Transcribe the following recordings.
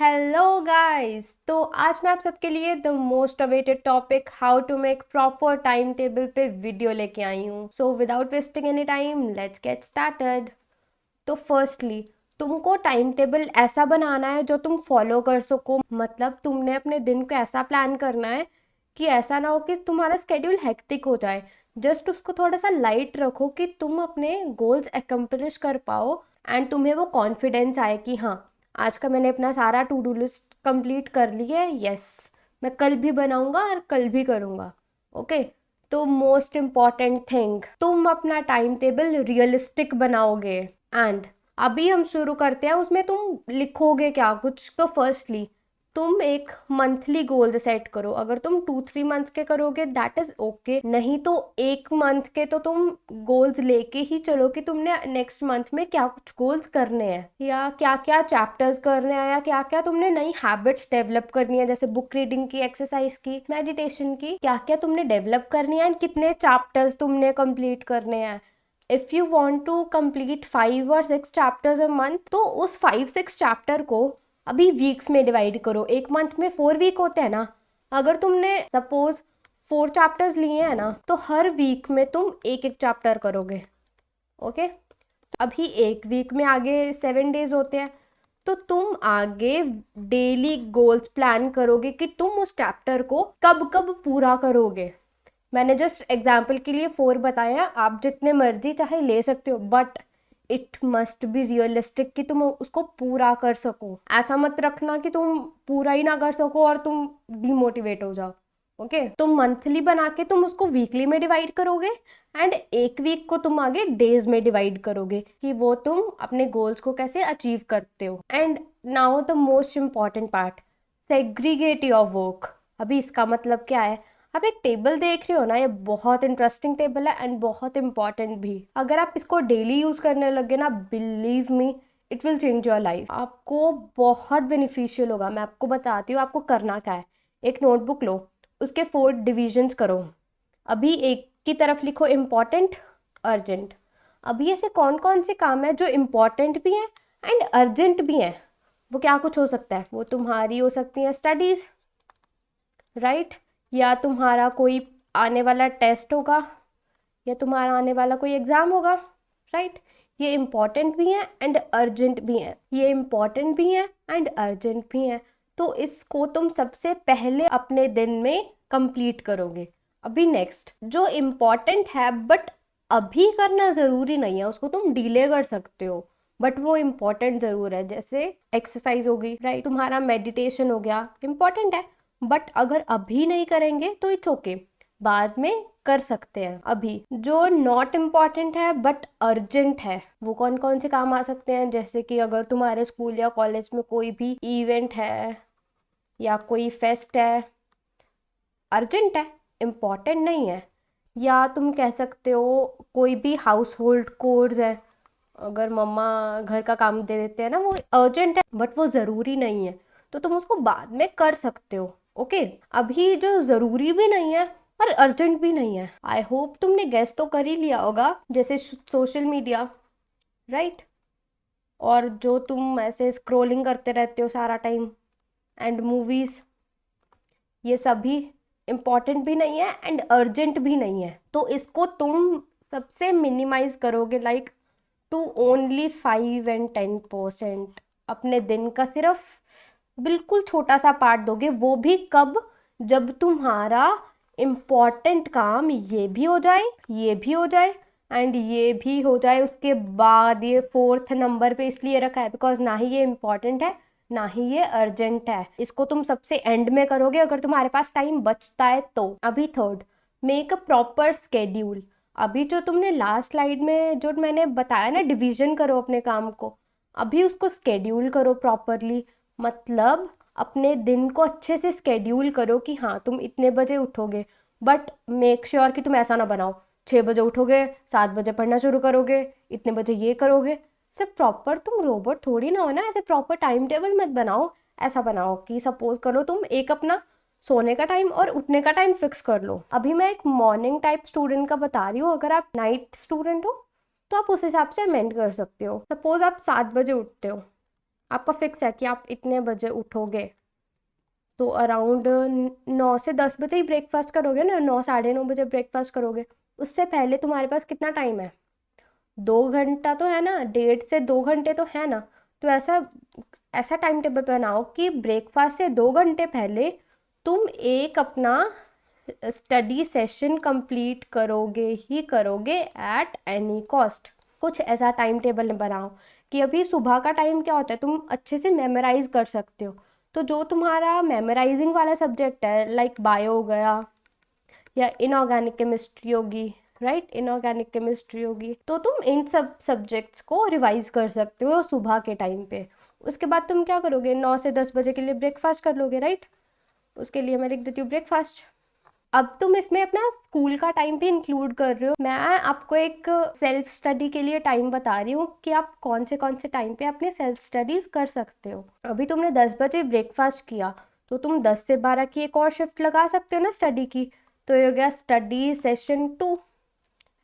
Hello guys. तो आज मैं आप सबके लिए the most awaited topic how to make proper time table पे वीडियो लेके आई हूँ। So without wasting any time let's get started. तो फर्स्टली तुमको टाइम टेबल ऐसा बनाना है जो तुम फॉलो कर सको। मतलब तुमने अपने दिन को ऐसा प्लान करना है कि ऐसा ना हो कि तुम्हारा स्केड्यूल हेक्टिक हो जाए। जस्ट उसको थोड़ा सा लाइट रखो कि तुम अपने गोल्स एकम्प्लिश कर पाओ एंड तुम्हें वो कॉन्फिडेंस आए कि हाँ, आज का मैंने अपना सारा टू डू लिस्ट कंप्लीट कर लिया है। यस, मैं कल भी बनाऊंगा और कल भी करूंगा। ओके। तो मोस्ट इम्पॉर्टेंट थिंग, तुम अपना टाइम टेबल रियलिस्टिक बनाओगे। एंड अभी हम शुरू करते हैं। उसमें तुम लिखोगे क्या कुछ। तो फर्स्टली तुम एक मंथली गोल सेट करो। अगर तुम 2-3 मंथ्स के करोगे दैट इज ओके, नहीं तो एक मंथ के तो तुम गोल्स लेके ही चलो कि तुमने नेक्स्ट मंथ में क्या कुछ गोल्स करने हैं, या क्या क्या चैप्टर्स करने हैं, या क्या क्या तुमने नई हैबिट्स डेवलप करनी है, जैसे बुक रीडिंग की, एक्सरसाइज की, मेडिटेशन की, क्या क्या तुमने डेवलप करनी है एंड कितने चैप्टर्स तुमने कंप्लीट करने हैं। If you want to complete 5 और 6 चैप्टर्स अ मंथ, तो उस 5-6 चैप्टर को अभी वीक्स में डिवाइड करो। एक मंथ में 4 वीक होते हैं ना। अगर तुमने सपोज 4 चैप्टर्स लिए हैं ना, तो हर वीक में तुम एक एक चैप्टर करोगे। ओके। अभी एक वीक में आगे 7 डेज होते हैं, तो तुम आगे डेली गोल्स प्लान करोगे कि तुम उस चैप्टर को कब कब पूरा करोगे। मैंने जस्ट एग्जाम्पल के लिए 4 बताया, आप जितने मर्जी चाहे ले सकते हो, but it must be realistic कि तुम उसको पूरा कर सको। ऐसा मत रखना कि तुम पूरा ही ना कर सको और तुम डिमोटिवेट हो जाओ। ओके। तुम मंथली बना के तुम उसको वीकली में डिवाइड करोगे एंड एक वीक को तुम आगे डेज में डिवाइड करोगे कि वो तुम अपने गोल्स को कैसे अचीव करते हो। And now the most important part, segregate your work. अभी इसका मतलब क्या है? आप एक टेबल देख रहे हो ना, ये बहुत इंटरेस्टिंग टेबल है एंड बहुत इंपॉर्टेंट भी। अगर आप इसको डेली यूज करने लगे ना, believe me, it will change your life. आपको बहुत बेनिफिशियल होगा। मैं आपको बताती हूँ आपको करना क्या है। एक नोटबुक लो, उसके 4 डिविजन्स करो। अभी एक की तरफ लिखो इम्पॉर्टेंट, अर्जेंट। अभी ऐसे कौन कौन से काम है जो इम्पॉर्टेंट भी हैं एंड अर्जेंट भी हैं? वो क्या कुछ हो सकता है? वो तुम्हारी हो सकती है स्टडीज, राइट, या तुम्हारा कोई आने वाला टेस्ट होगा, या तुम्हारा आने वाला कोई एग्जाम होगा, राइट। ये इम्पॉर्टेंट भी है एंड अर्जेंट भी है, ये इम्पॉर्टेंट भी है एंड अर्जेंट भी है। तो इसको तुम सबसे पहले अपने दिन में कंप्लीट करोगे। अभी नेक्स्ट, जो इम्पॉर्टेंट है बट अभी करना ज़रूरी नहीं है, उसको तुम डिले कर सकते हो, बट वो इम्पॉर्टेंट ज़रूर है। जैसे एक्सरसाइज होगी, राइट, तुम्हारा मेडिटेशन हो गया, इम्पॉर्टेंट है, बट अगर अभी नहीं करेंगे तो इट्स ओके, बाद में कर सकते हैं। अभी जो नॉट इम्पॉर्टेंट है बट अर्जेंट है, वो कौन कौन से काम आ सकते हैं? जैसे कि अगर तुम्हारे स्कूल या कॉलेज में कोई भी इवेंट है या कोई फेस्ट है, अर्जेंट है, इम्पॉर्टेंट नहीं है। या तुम कह सकते हो कोई भी हाउस होल्ड कोर्स है, अगर मम्मा घर का काम दे देते हैं ना, वो अर्जेंट है बट वो ज़रूरी नहीं है, तो तुम उसको बाद में कर सकते हो। ओके। अभी जो ज़रूरी भी नहीं है और अर्जेंट भी नहीं है, आई होप तुमने गेस तो कर ही लिया होगा, जैसे सोशल मीडिया, राइट, और जो तुम ऐसे स्क्रोलिंग करते रहते हो सारा टाइम, एंड मूवीज़, ये सभी इम्पॉर्टेंट भी नहीं है एंड अर्जेंट भी नहीं है। तो इसको तुम सबसे मिनिमाइज करोगे, लाइक टू ओनली 5 and 10% अपने दिन का सिर्फ बिल्कुल छोटा सा पार्ट दोगे। वो भी कब? जब तुम्हारा इम्पॉर्टेंट काम ये भी हो जाए, ये भी हो जाए एंड ये भी हो जाए। उसके बाद ये 4th नंबर पे इसलिए रखा है बिकॉज ना ही ये इम्पॉर्टेंट है ना ही ये अर्जेंट है। इसको तुम सबसे एंड में करोगे अगर तुम्हारे पास टाइम बचता है तो। अभी third, make a proper schedule. अभी जो तुमने लास्ट स्लाइड में जो मैंने बताया ना, डिवीजन करो अपने काम को, अभी उसको स्केड्यूल करो प्रॉपरली। मतलब अपने दिन को अच्छे से स्केड्यूल करो कि हाँ, तुम इतने बजे उठोगे, बट मेक श्योर कि तुम ऐसा ना बनाओ 6 बजे उठोगे, 7 बजे पढ़ना शुरू करोगे, इतने बजे ये करोगे। ऐसे प्रॉपर, तुम रोबोट थोड़ी ना हो ना, ऐसे प्रॉपर टाइम टेबल मत बनाओ। ऐसा बनाओ कि सपोज करो तुम एक अपना सोने का टाइम और उठने का टाइम फिक्स कर लो। अभी मैं एक मॉर्निंग टाइप स्टूडेंट का बता रही हूँ, अगर आप नाइट स्टूडेंट हो तो आप उस हिसाब से अमेंड कर सकते हो। सपोज आप 7 बजे उठते हो, आपका फिक्स है कि आप इतने बजे उठोगे, तो अराउंड 9 से 10 बजे ही ब्रेकफास्ट करोगे ना, 9 साढ़े 9 बजे ब्रेकफास्ट करोगे। उससे पहले तुम्हारे पास कितना टाइम है? 2 घंटा तो है ना, 1.5 से 2 घंटे तो है ना। तो ऐसा ऐसा टाइम टेबल बनाओ कि ब्रेकफास्ट से 2 घंटे पहले तुम एक अपना स्टडी सेशन कंप्लीट करोगे ही करोगे एट एनी कॉस्ट। कुछ ऐसा टाइम टेबल बनाओ कि अभी सुबह का टाइम क्या होता है, तुम अच्छे से मेमोराइज कर सकते हो। तो जो तुम्हारा मेमोराइजिंग वाला सब्जेक्ट है, लाइक बायो हो गया या इनऑर्गेनिक केमिस्ट्री होगी, राइट, इनऑर्गेनिक केमिस्ट्री होगी, तो तुम इन सब सब्जेक्ट्स को रिवाइज कर सकते हो सुबह के टाइम पे। उसके बाद तुम क्या करोगे, 9 से 10 बजे के लिए ब्रेकफास्ट कर लोगे, राइट। उसके लिए मैं लिख देती हूँ ब्रेकफास्ट। अब तुम इसमें अपना स्कूल का टाइम भी इंक्लूड कर रहे हो। मैं आपको एक सेल्फ स्टडी के लिए टाइम बता रही हूँ कि आप कौन से टाइम पे अपने सेल्फ स्टडीज कर सकते हो। अभी तुमने 10 बजे ब्रेकफास्ट किया, तो तुम 10 से 12 की एक और शिफ्ट लगा सकते हो ना स्टडी की। तो ये हो गया स्टडी सेशन 2,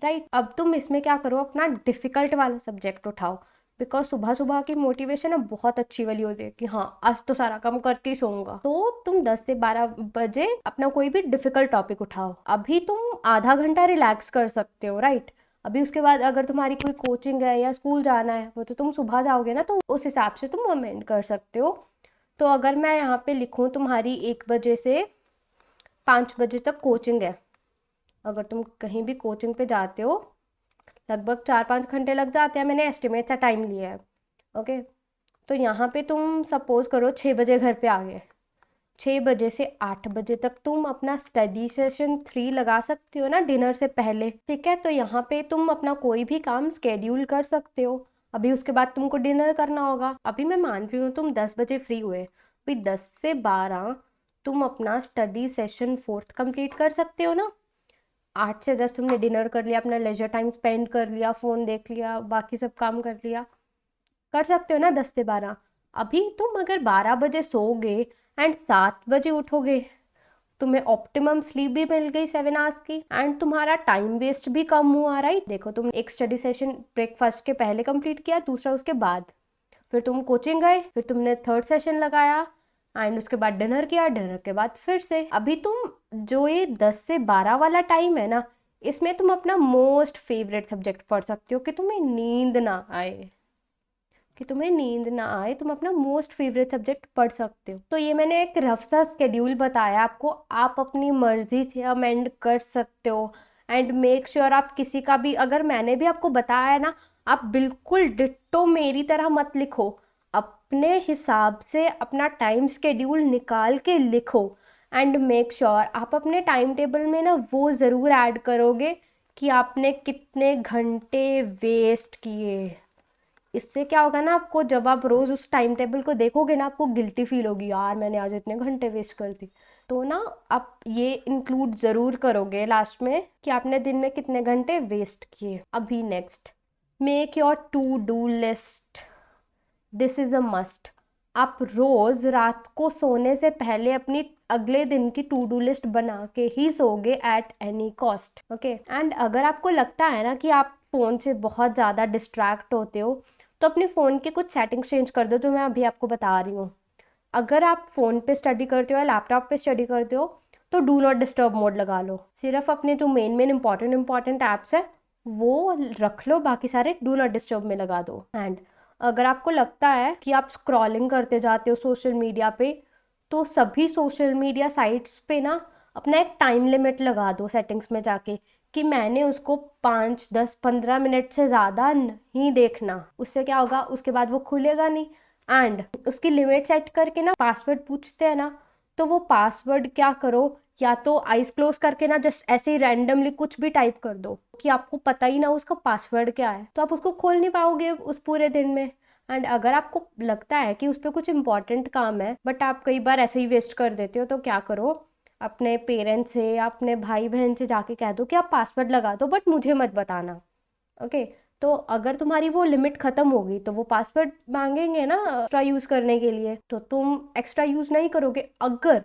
राइट। अब तुम इसमें क्या करो, अपना डिफिकल्ट वाला सब्जेक्ट उठाओ, बिकॉज सुबह सुबह की मोटिवेशन है बहुत अच्छी वाली होती है कि हाँ आज तो सारा काम करके ही सोऊंगा। तो तुम 10 से 12 बजे अपना कोई भी डिफिकल्ट टॉपिक उठाओ। अभी तुम आधा घंटा रिलैक्स कर सकते हो, राइट। अभी उसके बाद अगर तुम्हारी कोई कोचिंग है या स्कूल जाना है, वो तो तुम सुबह जाओगे ना, तो उस हिसाब से तुम अमेंड कर सकते हो। तो अगर मैं यहाँ पे लिखूँ तुम्हारी 1 बजे से 5 बजे तक कोचिंग है, अगर तुम कहीं भी कोचिंग पे जाते हो लगभग 4-5 घंटे लग जाते हैं, मैंने एस्टिमेट सा टाइम लिया है, ओके। तो यहाँ पे तुम सपोज करो 6 बजे घर पे आ गए, 6 बजे से 8 बजे तक तुम अपना स्टडी सेशन 3 लगा सकते हो ना, डिनर से पहले, ठीक है। तो यहाँ पे तुम अपना कोई भी काम स्केड्यूल कर सकते हो। अभी उसके बाद तुमको डिनर करना होगा। अभी मैं मान रही हूँ तुम 10 बजे फ्री हुए, अभी 10 से 12 तुम अपना स्टडी सेशन 4th कंप्लीट कर सकते हो ना। 8 से 10 तुमने डिनर कर लिया, अपना लेजर टाइम स्पेंड कर लिया, फ़ोन देख लिया, बाकी सब काम कर लिया, कर सकते हो ना 10 से 12। अभी तुम अगर 12 बजे सोओगे एंड 7 बजे उठोगे, तुम्हें ऑप्टिमम स्लीप भी मिल गई 7 आवर्स की, एंड तुम्हारा टाइम वेस्ट भी कम हुआ, राइट। देखो तुम एक स्टडी सेशन ब्रेकफास्ट के पहले कंप्लीट किया, दूसरा उसके बाद, फिर तुम कोचिंग गए, फिर तुमने थर्ड सेशन लगाया एंड उसके बाद डिनर किया, डिनर के बाद फिर से। अभी तुम जो ये 10 से 12 वाला टाइम है ना, इसमें तुम अपना मोस्ट फेवरेट सब्जेक्ट पढ़ सकते हो कि तुम्हें नींद ना आए, तुम अपना मोस्ट फेवरेट सब्जेक्ट पढ़ सकते हो। तो ये मैंने एक रफ सा स्केड्यूल बताया आपको, आप अपनी मर्जी से अमेंड कर सकते हो। एंड मेक श्योर आप किसी का भी, अगर मैंने भी आपको बताया है ना, आप बिल्कुल डिट्टो मेरी तरह मत लिखो, अपने हिसाब से अपना टाइम स्केड्यूल निकाल के लिखो। एंड मेक श्योर आप अपने टाइम टेबल में ना वो ज़रूर ऐड करोगे कि आपने कितने घंटे वेस्ट किए। इससे क्या होगा ना, आपको जब आप रोज़ उस टाइम टेबल को देखोगे ना, आपको गिल्टी फील होगी, यार मैंने आज इतने घंटे वेस्ट कर दी। तो ना आप ये इंक्लूड ज़रूर करोगे लास्ट में कि आपने दिन में कितने घंटे वेस्ट किए। अभी next, make your to do list. This is a must. आप रोज़ रात को सोने से पहले अपनी अगले दिन की टू डू लिस्ट बना के ही सोगे at any cost, okay. And अगर आपको लगता है ना कि आप फ़ोन से बहुत ज़्यादा डिस्ट्रैक्ट होते हो, तो अपने फ़ोन के कुछ सेटिंग्स चेंज कर दो, जो मैं अभी आपको बता रही हूँ। अगर आप फ़ोन पे स्टडी करते हो या लैपटॉप पे स्टडी करते हो, तो डू नॉट डिस्टर्ब मोड लगा लो। सिर्फ अपने जो मेन इंपॉर्टेंट ऐप्स है वो रख लो, बाकी सारे डू नॉट डिस्टर्ब में लगा दो। एंड अगर आपको लगता है कि आप स्क्रॉलिंग करते जाते हो सोशल मीडिया पे, तो सभी सोशल मीडिया साइट्स पे ना अपना एक टाइम लिमिट लगा दो सेटिंग्स में जाके, कि मैंने उसको 5, 10, 15 मिनट से ज़्यादा नहीं देखना। उससे क्या होगा, उसके बाद वो खुलेगा नहीं। एंड उसकी लिमिट सेट करके ना, पासवर्ड पूछते हैं ना, तो वो पासवर्ड क्या करो, या तो आइज क्लोज करके ना जस्ट ऐसे ही रैंडमली कुछ भी टाइप कर दो कि आपको पता ही ना उसका पासवर्ड क्या है, तो आप उसको खोल नहीं पाओगे उस पूरे दिन में। एंड अगर आपको लगता है कि उस पर कुछ इंपॉर्टेंट काम है बट आप कई बार ऐसे ही वेस्ट कर देते हो, तो क्या करो, अपने पेरेंट्स से या अपने भाई बहन से जाके कह दो कि आप पासवर्ड लगा दो बट मुझे मत बताना, ओके। तो अगर तुम्हारी वो लिमिट ख़त्म होगी तो वो पासवर्ड मांगेंगे ना एक्स्ट्रा यूज़ करने के लिए, तो तुम एक्स्ट्रा यूज़ नहीं करोगे। अगर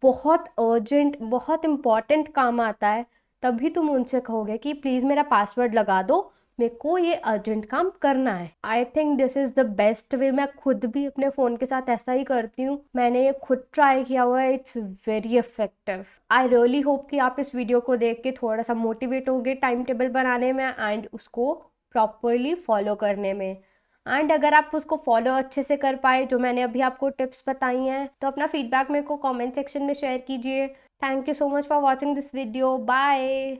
बहुत अर्जेंट, बहुत इंपॉर्टेंट काम आता है, तभी तुम उनसे कहोगे कि प्लीज़ मेरा पासवर्ड लगा दो, मेरे को ये अर्जेंट काम करना है। I think this is the best way. मैं खुद भी अपने फोन के साथ ऐसा ही करती हूँ, मैंने ये खुद ट्राई किया हुआ है, it's very effective. I really hope कि आप इस वीडियो को देख के थोड़ा सा मोटिवेट होगे टाइम टेबल बनाने में एंड उसको प्रॉपरली फॉलो करने में। एंड अगर आप उसको फॉलो अच्छे से कर पाए, जो मैंने अभी आपको टिप्स बताई हैं, तो अपना फीडबैक मेरे को कमेंट सेक्शन में शेयर कीजिए। Thank you so much for watching this video. Bye.